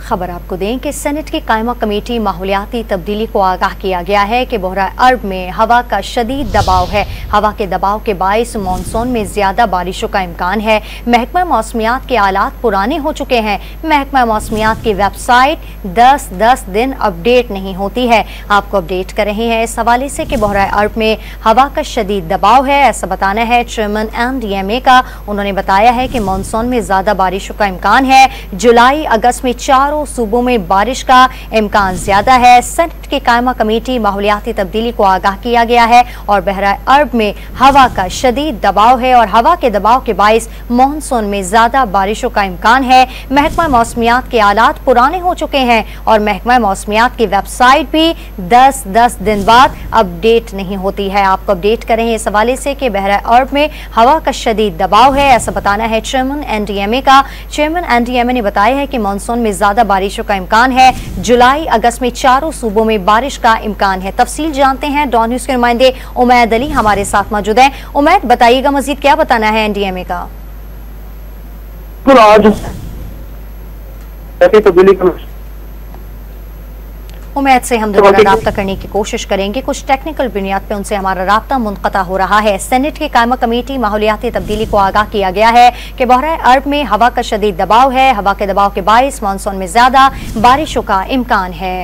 खबर आपको दें कि सेनेट की कायमा कमेटी माहौलियाती तब्दीली को आगाह किया गया है कि बहरा अरब में हवा का शदीद दबाव है। हवा के दबाव के बायस मानसून में ज्यादा बारिशों का इम्कान है। महकमा मौसमियात के आलात पुराने हो चुके हैं। महकमा मौसमियात की वेबसाइट 10-10 दिन अपडेट नहीं होती है। आपको अपडेट कर रहे हैं इस हवाले से कि बहरा अरब में हवा का शदीद दबाव है। ऐसा बताना है चेयरमैन NDMA का। उन्होंने बताया है कि मानसून में ज्यादा बारिशों का इम्कान है। जुलाई अगस्त में चारों सूबों में बारिश का इम्कान ज्यादा है। सेनेट की कायमा कमेटी माहौलियाती तब्दीली को आगाह किया गया है और बहरा अरब में हवा का शदीद दबाव है और हवा के दबाव के बायस मानसून में ज्यादा बारिशों का इम्कान है। महकमा मौसमियात के आलात पुराने हो चुके हैं और महकमा मौसमियात की वेबसाइट भी 10-10 दिन बाद अपडेट नहीं होती है। आपको अपडेट करें इस हवाले से कि बहरा अरब में हवा का शदीद दबाव है। ऐसा बताना है चेयरमैन NDMA का। चेयरमैन NDMA ने बताया है कि मानसून में ज्यादा बारिशों का इम्कान है। जुलाई अगस्त में चारों सूबों में बारिश का इम्कान है। तफसील जानते हैं डॉन न्यूज़ के नुमाइंदे उमैद अली हमारे साथ मौजूद हैं। उमैद, बताइएगा मजीद क्या बताना है NDMA का? उम्मीद से हम दोबारा राब्ता करने की कोशिश करेंगे। कुछ टेक्निकल बुनियाद पे उनसे हमारा राब्ता मुनक़ता हो रहा है। सेनेट की कायमा कमेटी माहौलियाती तब्दीली को आगाह किया गया है कि बहरा अरब में हवा का शदीद दबाव है। हवा के दबाव के बायस मानसून में ज्यादा बारिशों का इम्कान है।